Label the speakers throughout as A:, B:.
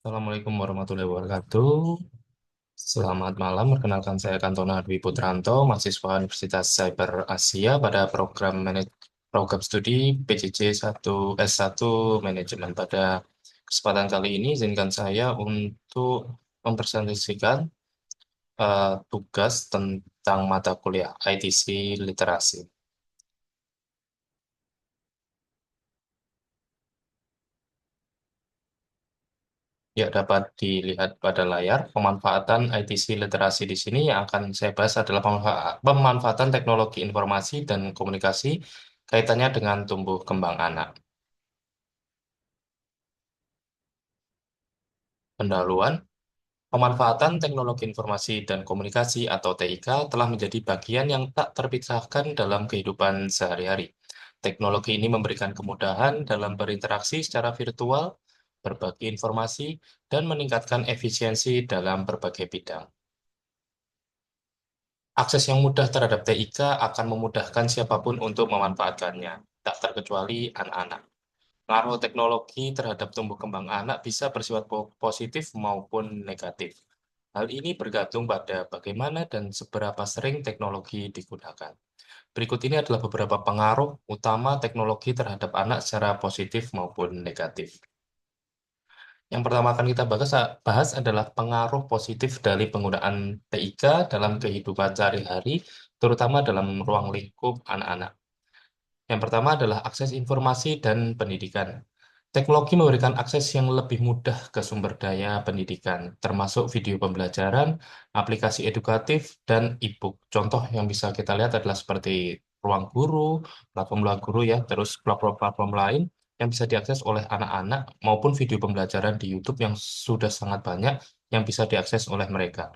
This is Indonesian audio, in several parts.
A: Assalamualaikum warahmatullahi wabarakatuh. Selamat malam, perkenalkan saya Kantona Dwi Putranto, mahasiswa Universitas Cyber Asia pada program studi PJJ 1 S1 Manajemen. Pada kesempatan kali ini, izinkan saya untuk mempresentasikan tugas tentang mata kuliah ITC Literasi. Ya, dapat dilihat pada layar, pemanfaatan ITC literasi di sini yang akan saya bahas adalah pemanfaatan teknologi informasi dan komunikasi kaitannya dengan tumbuh kembang anak. Pendahuluan, pemanfaatan teknologi informasi dan komunikasi atau TIK telah menjadi bagian yang tak terpisahkan dalam kehidupan sehari-hari. Teknologi ini memberikan kemudahan dalam berinteraksi secara virtual, berbagi informasi, dan meningkatkan efisiensi dalam berbagai bidang. Akses yang mudah terhadap TIK akan memudahkan siapapun untuk memanfaatkannya, tak terkecuali anak-anak. Pengaruh teknologi terhadap tumbuh kembang anak bisa bersifat positif maupun negatif. Hal ini bergantung pada bagaimana dan seberapa sering teknologi digunakan. Berikut ini adalah beberapa pengaruh utama teknologi terhadap anak secara positif maupun negatif. Yang pertama akan kita bahas adalah pengaruh positif dari penggunaan TIK dalam kehidupan sehari-hari, terutama dalam ruang lingkup anak-anak. Yang pertama adalah akses informasi dan pendidikan. Teknologi memberikan akses yang lebih mudah ke sumber daya pendidikan, termasuk video pembelajaran, aplikasi edukatif, dan e-book. Contoh yang bisa kita lihat adalah seperti Ruang Guru, platform Ruang Guru ya, terus platform-platform lain yang bisa diakses oleh anak-anak maupun video pembelajaran di YouTube yang sudah sangat banyak yang bisa diakses oleh mereka.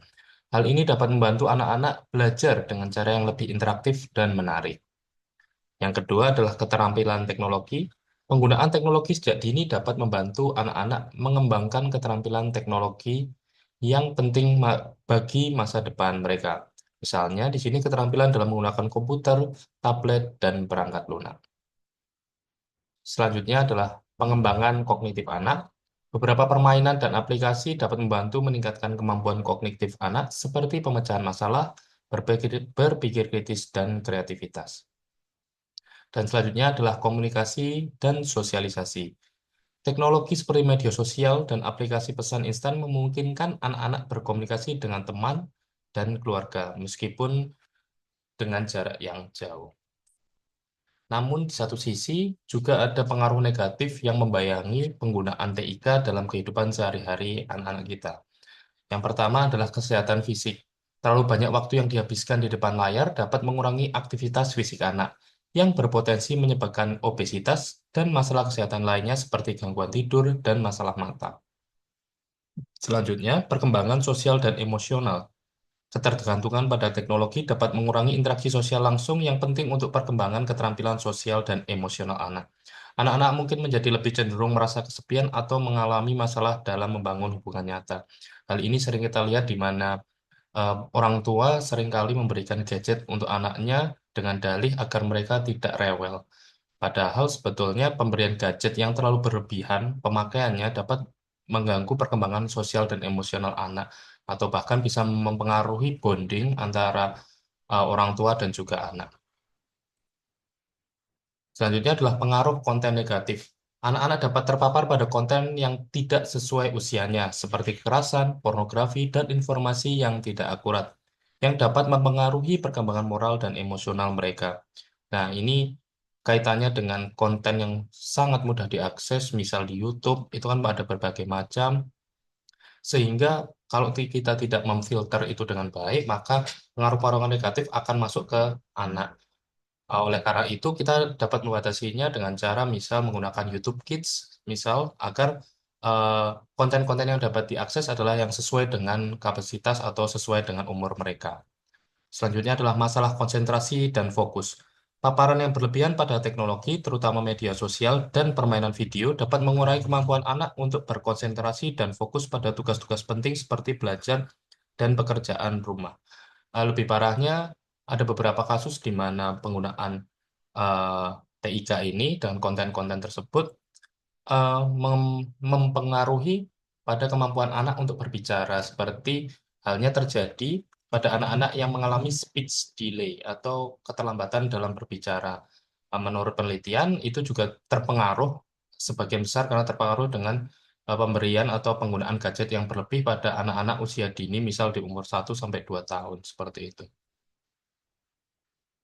A: Hal ini dapat membantu anak-anak belajar dengan cara yang lebih interaktif dan menarik. Yang kedua adalah keterampilan teknologi. Penggunaan teknologi sejak dini dapat membantu anak-anak mengembangkan keterampilan teknologi yang penting bagi masa depan mereka. Misalnya, di sini keterampilan dalam menggunakan komputer, tablet, dan perangkat lunak. Selanjutnya adalah pengembangan kognitif anak. Beberapa permainan dan aplikasi dapat membantu meningkatkan kemampuan kognitif anak seperti pemecahan masalah, berpikir kritis, dan kreativitas. Dan selanjutnya adalah komunikasi dan sosialisasi. Teknologi seperti media sosial dan aplikasi pesan instan memungkinkan anak-anak berkomunikasi dengan teman dan keluarga, meskipun dengan jarak yang jauh. Namun, di satu sisi, juga ada pengaruh negatif yang membayangi penggunaan TIK dalam kehidupan sehari-hari anak-anak kita. Yang pertama adalah kesehatan fisik. Terlalu banyak waktu yang dihabiskan di depan layar dapat mengurangi aktivitas fisik anak, yang berpotensi menyebabkan obesitas dan masalah kesehatan lainnya seperti gangguan tidur dan masalah mata. Selanjutnya, perkembangan sosial dan emosional. Ketergantungan pada teknologi dapat mengurangi interaksi sosial langsung yang penting untuk perkembangan keterampilan sosial dan emosional anak. Anak-anak mungkin menjadi lebih cenderung merasa kesepian atau mengalami masalah dalam membangun hubungan nyata. Hal ini sering kita lihat di mana orang tua seringkali memberikan gadget untuk anaknya dengan dalih agar mereka tidak rewel. Padahal sebetulnya pemberian gadget yang terlalu berlebihan pemakaiannya dapat mengganggu perkembangan sosial dan emosional anak atau bahkan bisa mempengaruhi bonding antara orang tua dan juga anak. Selanjutnya adalah pengaruh konten negatif. Anak-anak dapat terpapar pada konten yang tidak sesuai usianya, seperti kekerasan, pornografi, dan informasi yang tidak akurat, yang dapat mempengaruhi perkembangan moral dan emosional mereka. Nah, ini kaitannya dengan konten yang sangat mudah diakses, misal di YouTube, itu kan ada berbagai macam, sehingga kalau kita tidak memfilter itu dengan baik, maka pengaruh-pengaruh negatif akan masuk ke anak. Oleh karena itu, kita dapat membatasinya dengan cara misal menggunakan YouTube Kids, misal agar eh, konten-konten yang dapat diakses adalah yang sesuai dengan kapasitas atau sesuai dengan umur mereka. Selanjutnya adalah masalah konsentrasi dan fokus. Paparan yang berlebihan pada teknologi, terutama media sosial dan permainan video, dapat mengurangi kemampuan anak untuk berkonsentrasi dan fokus pada tugas-tugas penting seperti belajar dan pekerjaan rumah. Lebih parahnya, ada beberapa kasus di mana penggunaan eh, TIK ini dan konten-konten tersebut mempengaruhi pada kemampuan anak untuk berbicara, seperti halnya terjadi pada anak-anak yang mengalami speech delay atau keterlambatan dalam berbicara. Menurut penelitian, itu juga terpengaruh sebagian besar karena terpengaruh dengan pemberian atau penggunaan gadget yang berlebih pada anak-anak usia dini, misal di umur 1 sampai 2 tahun, seperti itu.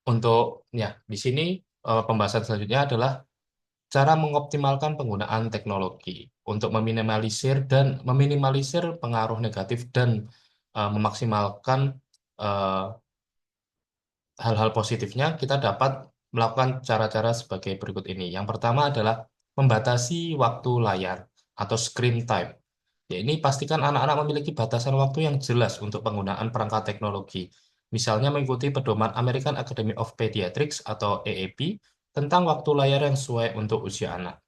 A: Untuk ya, di sini pembahasan selanjutnya adalah cara mengoptimalkan penggunaan teknologi untuk meminimalisir pengaruh negatif dan memaksimalkan eh, hal-hal positifnya. Kita dapat melakukan cara-cara sebagai berikut ini. Yang pertama adalah membatasi waktu layar atau screen time. Ya, ini pastikan anak-anak memiliki batasan waktu yang jelas untuk penggunaan perangkat teknologi. Misalnya mengikuti pedoman American Academy of Pediatrics atau AAP tentang waktu layar yang sesuai untuk usia anak.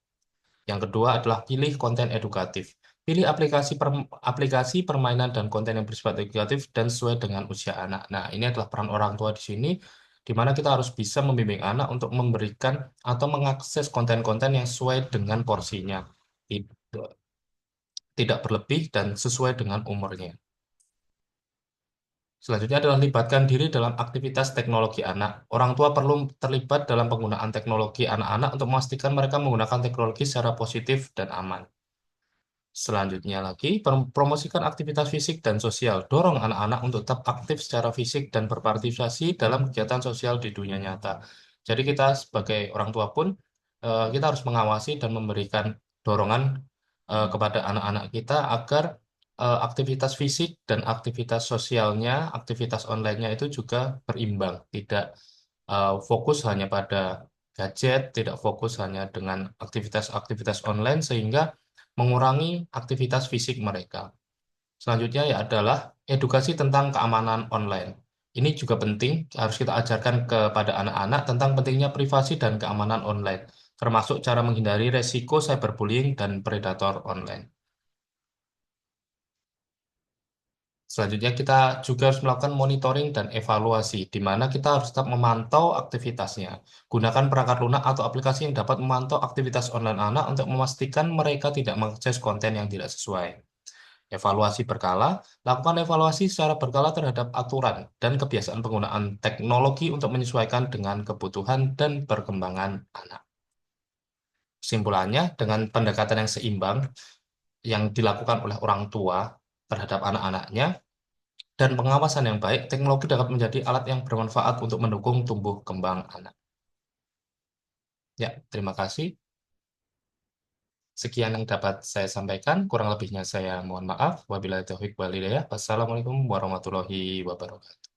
A: Yang kedua adalah pilih konten edukatif. Pilih aplikasi permainan dan konten yang bersifat edukatif dan sesuai dengan usia anak. Nah, ini adalah peran orang tua di sini, di mana kita harus bisa membimbing anak untuk memberikan atau mengakses konten-konten yang sesuai dengan porsinya. Tidak, tidak berlebih dan sesuai dengan umurnya. Selanjutnya adalah libatkan diri dalam aktivitas teknologi anak. Orang tua perlu terlibat dalam penggunaan teknologi anak-anak untuk memastikan mereka menggunakan teknologi secara positif dan aman. Selanjutnya lagi, promosikan aktivitas fisik dan sosial. Dorong anak-anak untuk tetap aktif secara fisik dan berpartisipasi dalam kegiatan sosial di dunia nyata. Jadi kita sebagai orang tua pun, kita harus mengawasi dan memberikan dorongan kepada anak-anak kita agar aktivitas fisik dan aktivitas sosialnya, aktivitas online-nya itu juga berimbang. Tidak fokus hanya pada gadget, tidak fokus hanya dengan aktivitas-aktivitas online, sehingga mengurangi aktivitas fisik mereka. Selanjutnya ya adalah edukasi tentang keamanan online. Ini juga penting, harus kita ajarkan kepada anak-anak tentang pentingnya privasi dan keamanan online, termasuk cara menghindari resiko cyberbullying dan predator online. Selanjutnya kita juga harus melakukan monitoring dan evaluasi, di mana kita harus tetap memantau aktivitasnya. Gunakan perangkat lunak atau aplikasi yang dapat memantau aktivitas online anak untuk memastikan mereka tidak mengakses konten yang tidak sesuai. Evaluasi berkala, lakukan evaluasi secara berkala terhadap aturan dan kebiasaan penggunaan teknologi untuk menyesuaikan dengan kebutuhan dan perkembangan anak. Kesimpulannya, dengan pendekatan yang seimbang yang dilakukan oleh orang tua terhadap anak-anaknya dan pengawasan yang baik, teknologi dapat menjadi alat yang bermanfaat untuk mendukung tumbuh kembang anak. Ya, terima kasih. Sekian yang dapat saya sampaikan. Kurang lebihnya saya mohon maaf. Wabillahi taufiq wal hidayah. Wassalamualaikum warahmatullahi wabarakatuh.